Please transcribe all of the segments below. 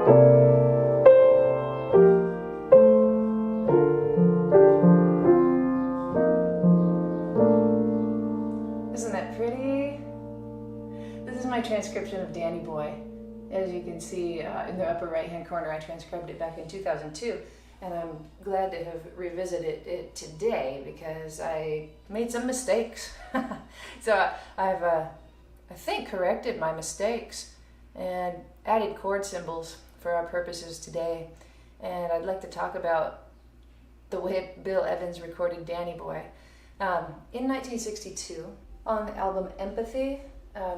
Isn't that pretty? This is my transcription of Danny Boy. As you can see in the upper right hand corner, I transcribed it back in 2002, and I'm glad to have revisited it today because I made some mistakes. So I've, I think, corrected my mistakes and added chord symbols for our purposes today. And I'd like to talk about the way Bill Evans recorded Danny Boy. In 1962, on the album Empathy,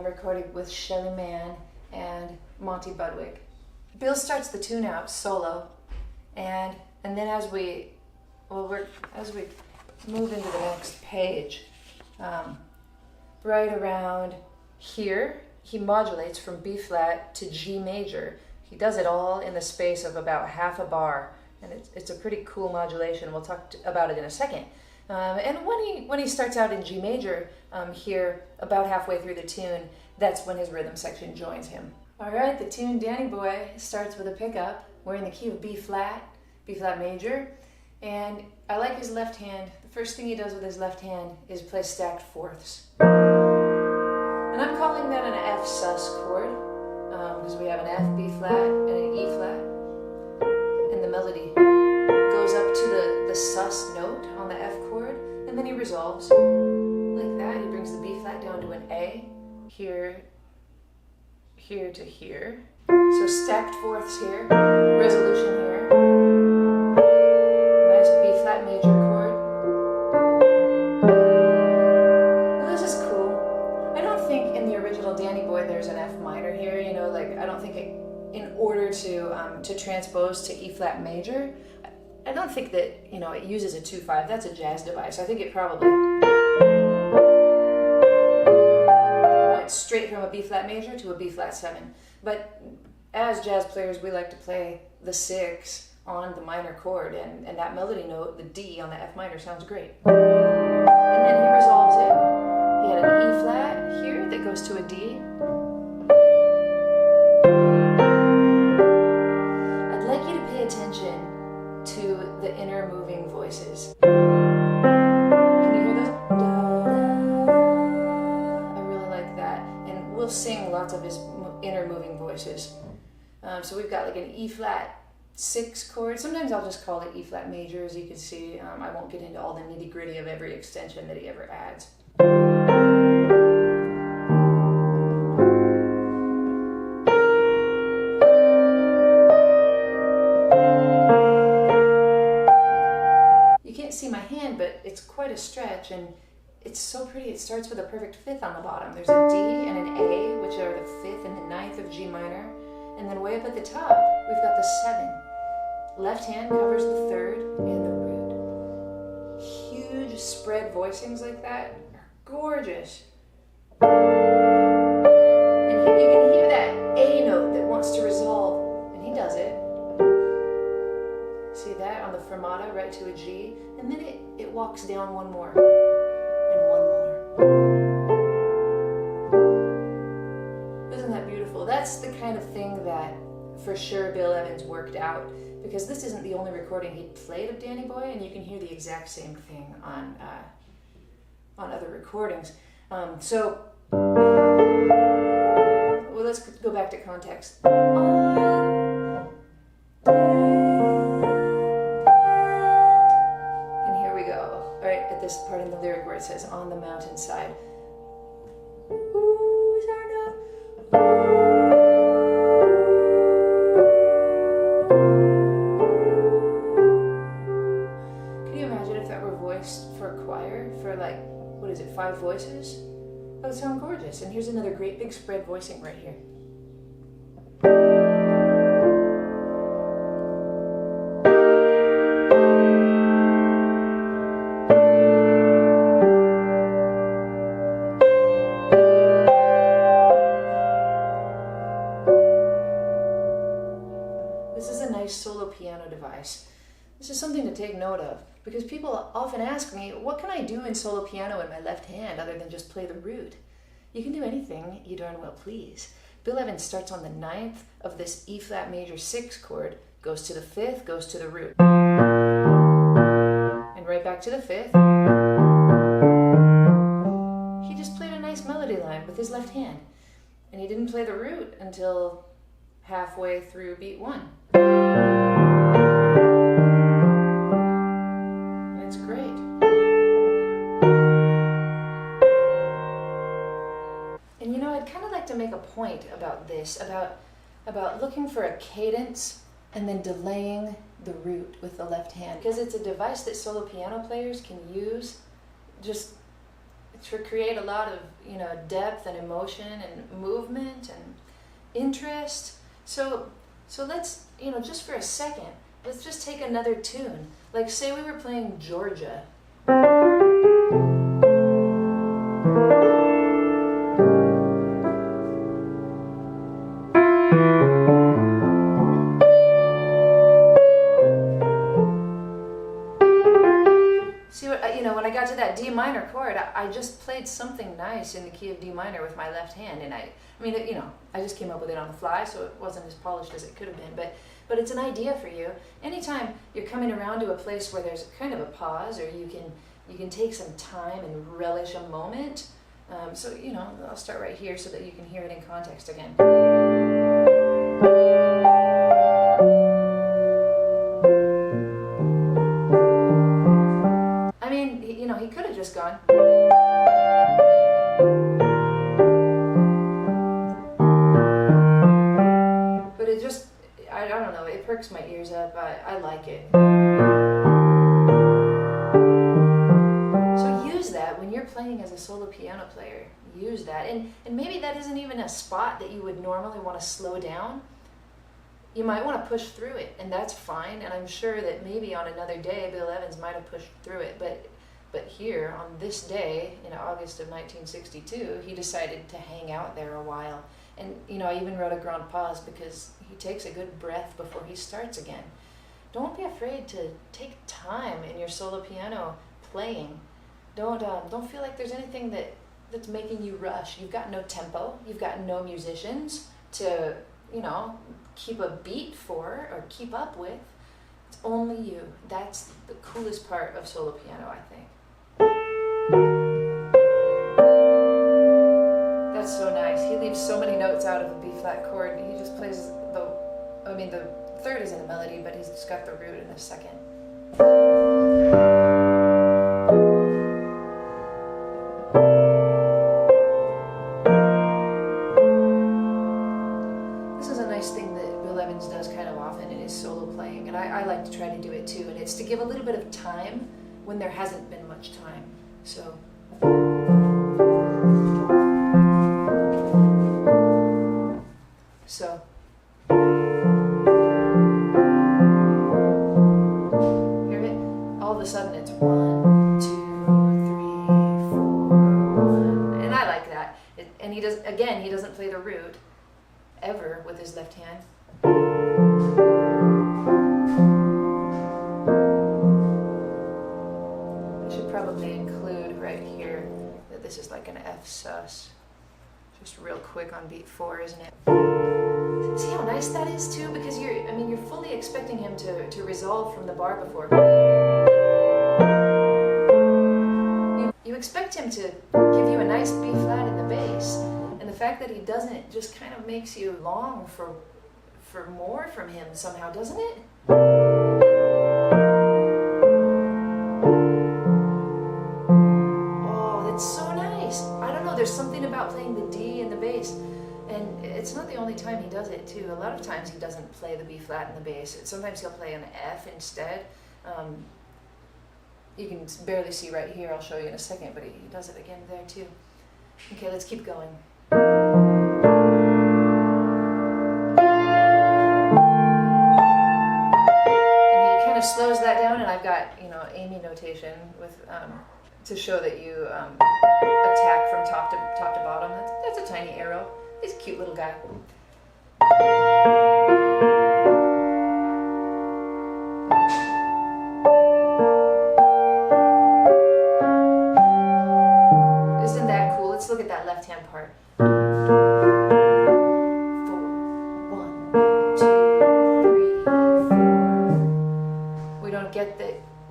recorded with Shelly, Manne, and Monty Budwig. Bill starts the tune out solo, and then as we move into the next page, right around here, he modulates from B flat to G major. He does it all in the space of about half a bar, and it's a pretty cool modulation. We'll talk about it in a second. And when he starts out in G major here, about halfway through the tune, that's when his rhythm section joins him. All right, the tune Danny Boy starts with a pickup. We're in the key of B flat major, and I like his left hand. The first thing he does with his left hand is play stacked fourths. And I'm calling that an F sus chord, because we have an F, B flat, and an E flat, and the melody goes up to the sus note on the F chord, and then he resolves like that. He brings the B flat down to an A, here to here. So stacked fourths here, resolution here, nice B flat major chord. Now this is cool. I don't think in the original Danny Boy there's an F minor here, you know, like I don't think it, in order to transpose to E flat major, I don't think that, you know, it uses a 2/5. That's a jazz device. I think it probably went straight from a B flat major to a B flat 7. But as jazz players, we like to play the 6 on the minor chord, and that melody note, the D on the F minor, sounds great. And then he resolves it. He had an E flat here that goes to a D. I'd like you to pay attention to the inner moving voices. Can you hear those? I really like that. And we'll sing lots of his inner moving voices. So we've got like an E flat 6 chord. Sometimes I'll just call it E flat major, as you can see. I won't get into all the nitty gritty of every extension that he ever adds. See my hand, but it's quite a stretch, and it's so pretty. It starts with a perfect 5th on the bottom. There's a D and an A, which are the 5th and the 9th of G minor, and then way up at the top we've got the 7. Left hand covers the 3rd and the root. Huge spread voicings like that are gorgeous, and you can hear that A note that wants to resolve, and he does it. See that on the fermata right to a G, and then it walks down one more and one more. Isn't that beautiful? That's the kind of thing that for sure Bill Evans worked out, because this isn't the only recording he played of Danny Boy, and you can hear the exact same thing on other recordings. So well, let's go back to context. This part in the lyric where it says on the mountainside. Can you imagine if that were voiced for a choir for like, what is it, 5 voices? That would sound gorgeous. And here's another great big spread voicing right here. Solo piano device. This is something to take note of, because people often ask me, what can I do in solo piano in my left hand other than just play the root? You can do anything you darn well please, Bill Evans starts on the 9th of this E flat major 6 chord, goes to the 5th, goes to the root, and right back to the 5th. He just played a nice melody line with his left hand, and he didn't play the root until halfway through beat 1. And it's great. And you know, I'd kind of like to make a point about this, about looking for a cadence and then delaying the root with the left hand, because it's a device that solo piano players can use just to create a lot of, you know, depth and emotion and movement and interest. So let's, you know, just for a second, let's just take another tune. Like, say we were playing Georgia. See what, you know, when I got to that D minor chord, I just played something nice in the key of D minor with my left hand, and I mean, you know, I just came up with it on the fly, so it wasn't as polished as it could have been, but it's an idea for you. Anytime you're coming around to a place where there's kind of a pause, or you can take some time and relish a moment. So, you know, I'll start right here so that you can hear it in context again. I mean, you know, he could have just gone. But it just, I don't know, it perks my ears up. I like it. So use that when you're playing as a solo piano player. Use that. And maybe that isn't even a spot that you would normally want to slow down. You might want to push through it, and that's fine. And I'm sure that maybe on another day, Bill Evans might have pushed through it. But here, on this day, in August of 1962, he decided to hang out there a while. And, you know, I even wrote a grand pause because he takes a good breath before he starts again. Don't be afraid to take time in your solo piano playing. Don't feel like there's anything that's making you rush. You've got no tempo. You've got no musicians to, you know, keep a beat for or keep up with. It's only you. That's the coolest part of solo piano, I think. That's so nice. He leaves so many notes out of a B flat chord. He just plays the third is in the melody, but he's just got the root in the second. This is a nice thing that Bill Evans does kind of often in his solo playing, and I like to try to do it too, and it's to give a little bit of time when there hasn't been much time. So hear it? All of a sudden it's 1, 2, 3, 4, 1, and I like that. And he doesn't play the root ever with his left hand. I should probably include right here that this is like an F sus. Just real quick on beat 4, isn't it? See how nice that is too? Because you're fully expecting him to resolve from the bar before. You expect him to give you a nice B flat in the bass, and the fact that he doesn't just kind of makes you long for more from him somehow, doesn't it? Oh, that's so nice. I don't know, there's something about playing the D in the bass. And it's not the only time he does it too. A lot of times he doesn't play the B flat in the bass. Sometimes he'll play an F instead. You can barely see right here, I'll show you in a second, but he does it again there too. Okay, let's keep going. And he kind of slows that down, and I've got, you know, Aimee notation with to show that you attack from top to bottom. That's a tiny arrow. He's a cute little guy. Isn't that cool? Let's look at that left hand part.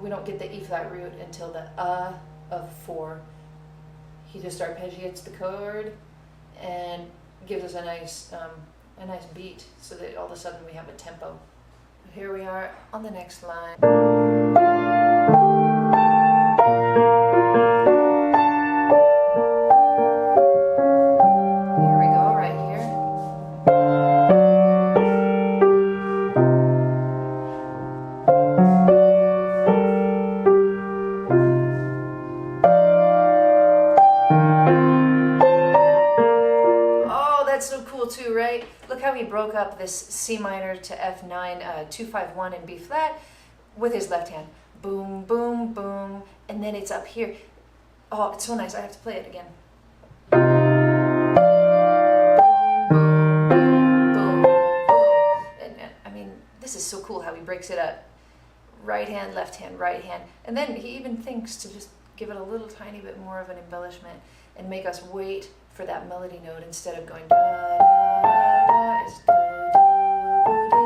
we don't get the E flat root until the of 4. He just arpeggiates the chord and gives us a nice beat, so that all of a sudden we have a tempo. Here we are on the next line. Here we go, right here. Oh, that's so cool too, right? Look how he broke up this C minor to F9, 2-5-1 and B flat with his left hand. Boom, boom, boom. And then it's up here. Oh, it's so nice. I have to play it again. Boom, boom, boom. And I mean, this is so cool how he breaks it up. Right hand, left hand, right hand. And then he even thinks to just give it a little tiny bit more of an embellishment and make us wait for that melody note instead of going da, da, da, it's do, do, do.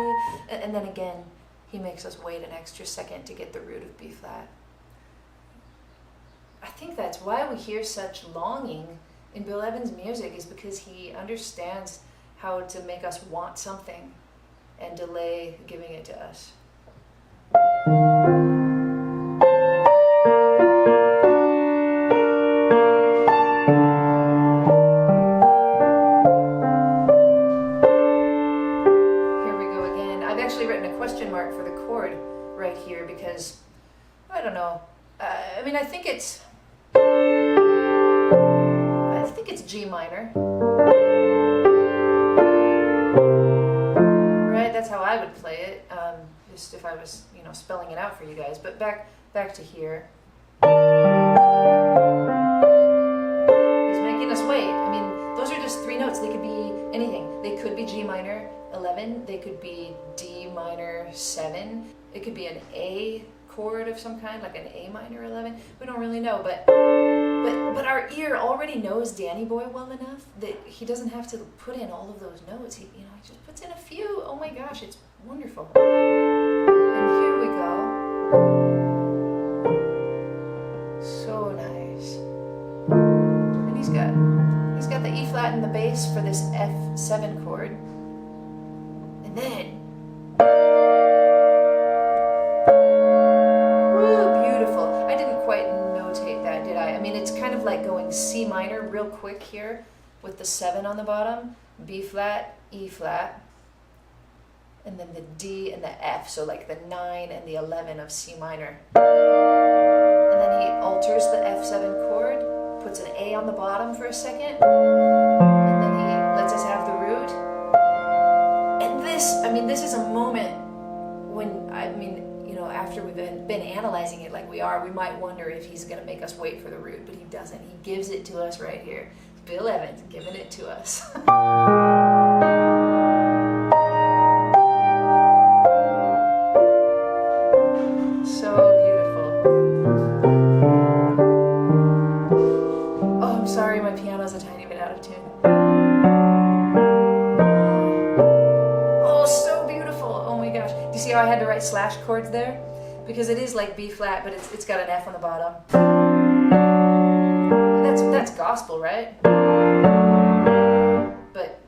And then again, he makes us wait an extra second to get the root of B flat. I think that's why we hear such longing in Bill Evans' music, is because he understands how to make us want something and delay giving it to us. For the chord right here, because I don't know. I mean, I think it's G minor, right? That's how I would play it. Just if I was, spelling it out for you guys. But back to here. He's making us wait. I mean, those are just 3 notes. They could be anything. They could be G minor 11. They could be D minor 7. It could be an A chord of some kind, like an A minor 11. We don't really know, but our ear already knows Danny Boy well enough that he doesn't have to put in all of those notes. He just puts in a few. Oh my gosh, it's wonderful. And here we go. So nice. And he's got the E flat in the bass for this F7 chord. And then, woo, beautiful. I didn't quite notate that, did I? I mean, it's kind of like going C minor real quick here with the 7 on the bottom, B flat, E flat, and then the D and the F, so like the 9 and the 11 of C minor. And then he alters the F7 chord, puts an A on the bottom for a second, and then he lets us have the root. And this is a moment when, after we've been analyzing it like we are, we might wonder if he's going to make us wait for the root, but he doesn't. He gives it to us right here. Bill Evans giving it to us. So beautiful. Oh, I'm sorry, my piano's a tiny bit out of tune. Do you see how I had to write slash chords there? Because it is like B flat, but it's got an F on the bottom. And that's gospel, right? But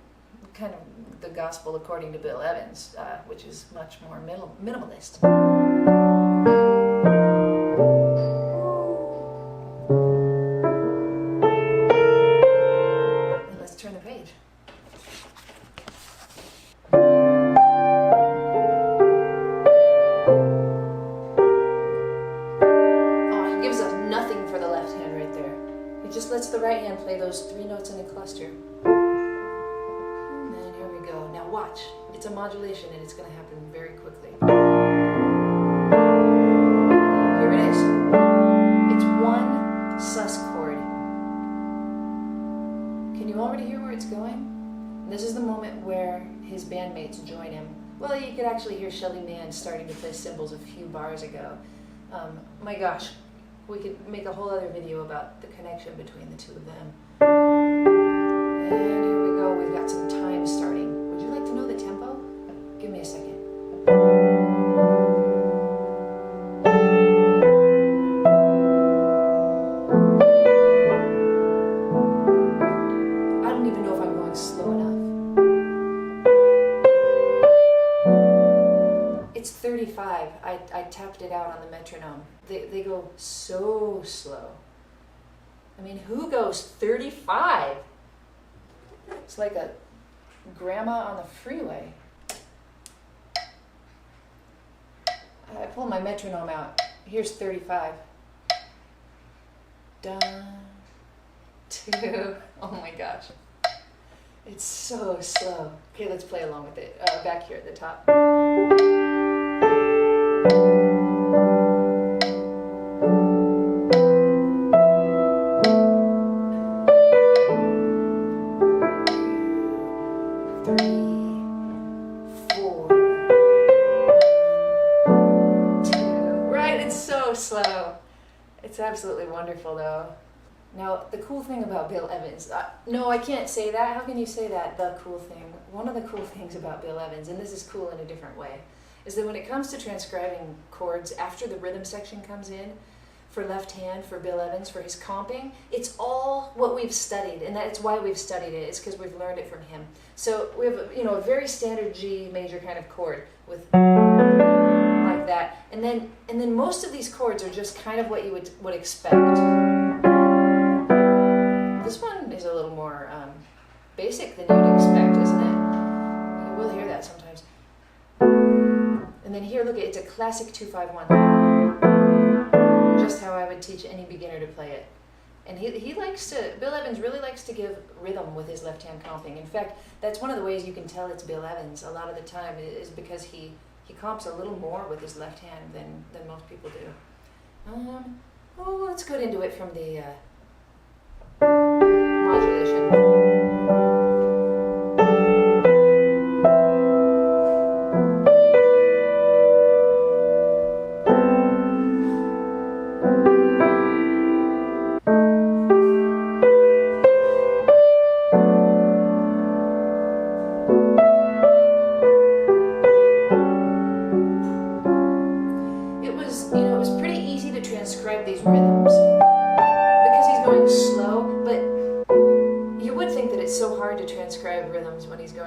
kind of the gospel according to Bill Evans, which is much more minimalist. And let's turn the page. Lets the right hand play those 3 notes in a cluster. And then here we go. Now watch. It's a modulation and it's going to happen very quickly. Here it is. It's 1 sus chord. Can you already hear where it's going? And this is the moment where his bandmates join him. Well, you could actually hear Shelly Manne starting to play cymbals a few bars ago. My gosh. We could make a whole other video about the connection between the 2 of them. And here we go, we've got some time starting. Would you like to know the tempo? Give me a second. it's 35. I tapped it out on the metronome. They go so slow. I mean, who goes 35? It's like a grandma on the freeway. I pull my metronome out. Here's 35. Dun, 2. Oh my gosh. It's so slow. Okay, let's play along with it. Back here at the top. Slow. It's absolutely wonderful though. Now the cool thing about Bill Evans, no, I can't say that. How can you say that? The cool thing. One of the cool things about Bill Evans, and this is cool in a different way, is that when it comes to transcribing chords after the rhythm section comes in, for left hand, for Bill Evans, for his comping, it's all what we've studied, and that's why we've studied it. It's because we've learned it from him. So we have a very standard G major kind of chord with like that, and then most of these chords are just kind of what you would expect. This one is a little more basic than you would expect, isn't it? You will hear that sometimes. And then here, look, it's a classic 2-5-1. Just how I would teach any beginner to play it. And Bill Evans really likes to give rhythm with his left hand comping. In fact, that's one of the ways you can tell it's Bill Evans a lot of the time, is because he comps a little more with his left hand than most people do. Let's get into it from the modulation.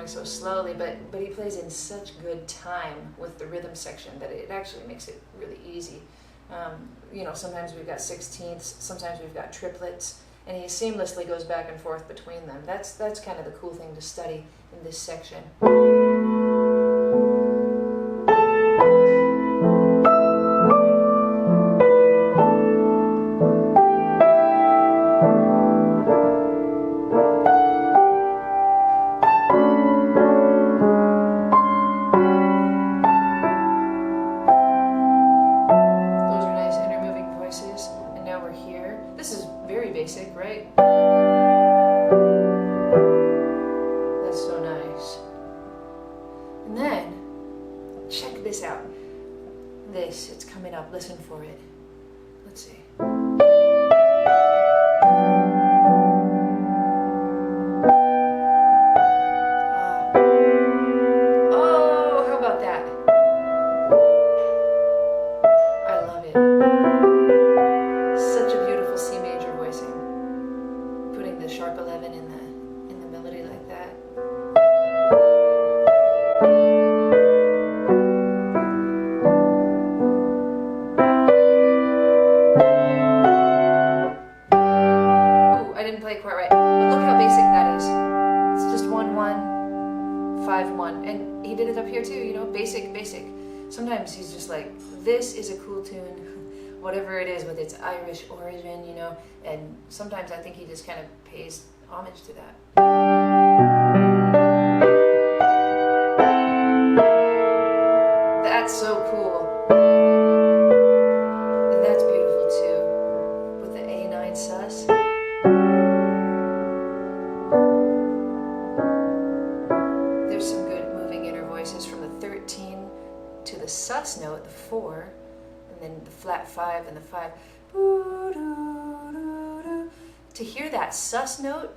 So slowly, but he plays in such good time with the rhythm section that it actually makes it really easy. Sometimes we've got 16ths, sometimes we've got triplets, and he seamlessly goes back and forth between them. That's kind of the cool thing to study in this section. Listen for it. Let's see. How about that? I love it. Such a beautiful C major voicing. Putting the sharp 11 in the melody like that. Quite right, but look how basic that is. It's just 1-1, 5-1, and he did it up here too. Basic. Sometimes he's just like, this is a cool tune, whatever it is, with its Irish origin, and sometimes I think he just kind of pays homage to that. That's so cool. And that's beautiful too, with the A9 sus. To the sus note, the 4, and then the flat 5 and the 5. To hear that sus note,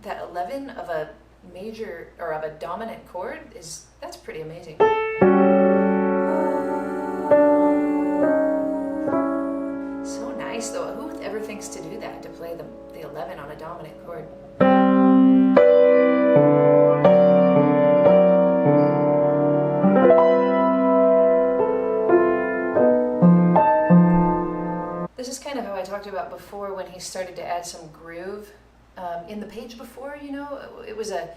that 11 of a major or of a dominant chord, that's pretty amazing. So nice though. Who ever thinks to do that, to play the 11 on a dominant chord? talked about before when he started to add some groove. In the page before, you know, it was a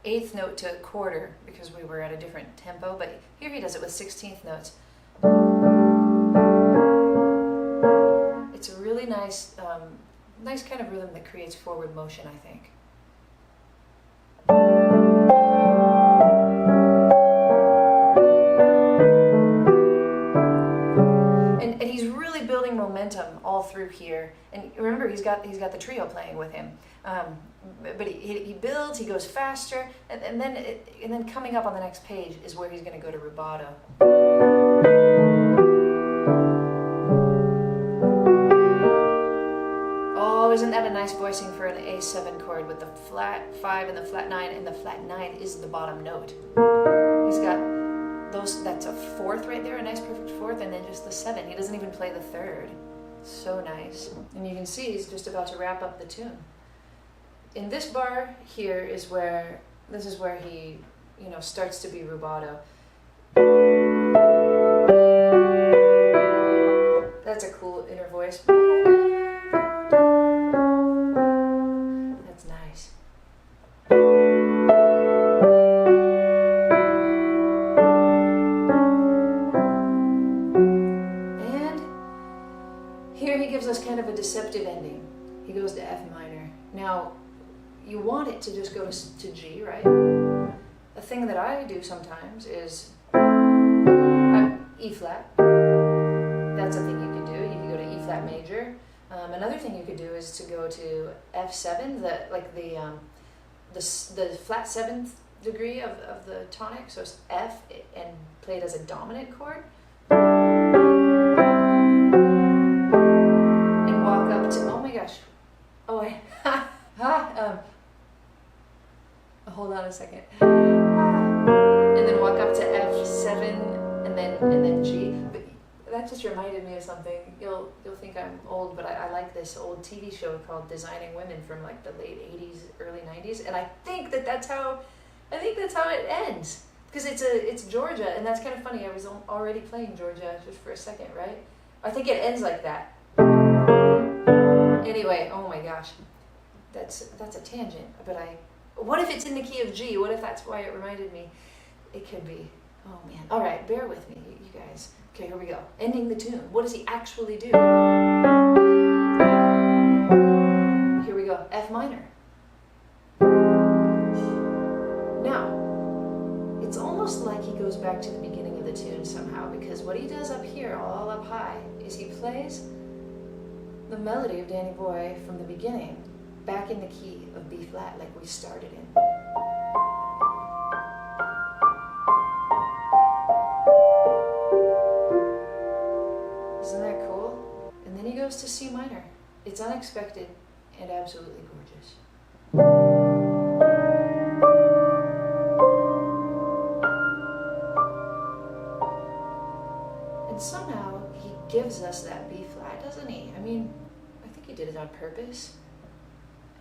eighth note to a quarter because we were at a different tempo, but here he does it with 16th notes. It's a really nice, nice kind of rhythm that creates forward motion, I think. And he's really building momentum all through here. And remember, he's got the trio playing with him. But he builds, he goes faster, and then coming up on the next page is where he's going to go to rubato. Oh, isn't that a nice voicing for an A7 chord with the flat 5 and the flat 9, and the flat 9 is the bottom note. He's got those, that's a fourth right there, a nice perfect fourth, and then just the 7. He doesn't even play the third. So nice. And you can see he's just about to wrap up the tune. In this bar here is where, this is where he, you know, starts to be rubato. That's a cool inner voice. That's nice. And here he gives us kind of a deceptive ending. He goes to F minor. Now, you want it to just go to G, right? A thing that I do sometimes is E flat. That's a thing you can do. You can go to E flat major. Another thing you could do is to go to F7, the flat 7th degree of the tonic. So it's F and play it as a dominant chord. And walk up to, oh my gosh. Oh, hold on a second. And then walk up to F7 and then G. But that just reminded me of something. You'll think I'm old, but I like this old TV show called Designing Women from like the late 80s, early 90s, and I think that's how it ends. Because it's Georgia, and that's kind of funny. I was already playing Georgia just for a second, right? I think it ends like that. Anyway, oh my gosh. That's a tangent, but what if it's in the key of G? What if that's why it reminded me? It could be. Oh man. All right, bear with me, you guys. Okay, here we go. Ending the tune. What does he actually do? Here we go. F minor. Now, it's almost like he goes back to the beginning of the tune somehow, because what he does up here, all up high, is he plays the melody of Danny Boy from the beginning back in the key of B flat like we started in. Isn't that cool? And then he goes to C minor. It's unexpected and absolutely gorgeous. And somehow he gives us that B flat, doesn't he? I mean, I think he did it on purpose.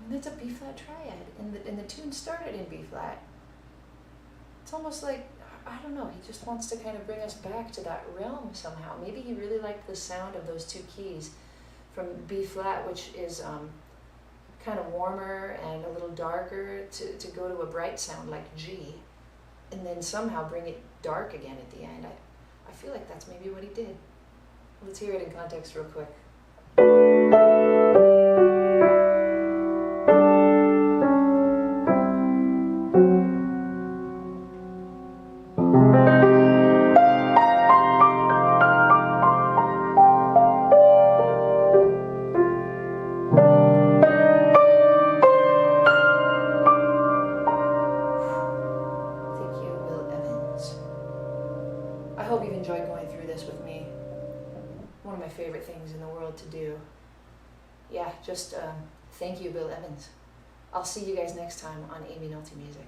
And it's a B flat triad, and the tune started in B flat. It's almost like, I don't know, he just wants to kind of bring us back to that realm somehow. Maybe he really liked the sound of those two keys from B flat, which is kind of warmer and a little darker, to go to a bright sound like G, and then somehow bring it dark again at the end. I feel like that's maybe what he did. Let's hear it in context real quick. I hope you've enjoyed going through this with me. One of my favorite things in the world to do. Yeah, just thank you, Bill Evans. I'll see you guys next time on Aimee Nolte Music.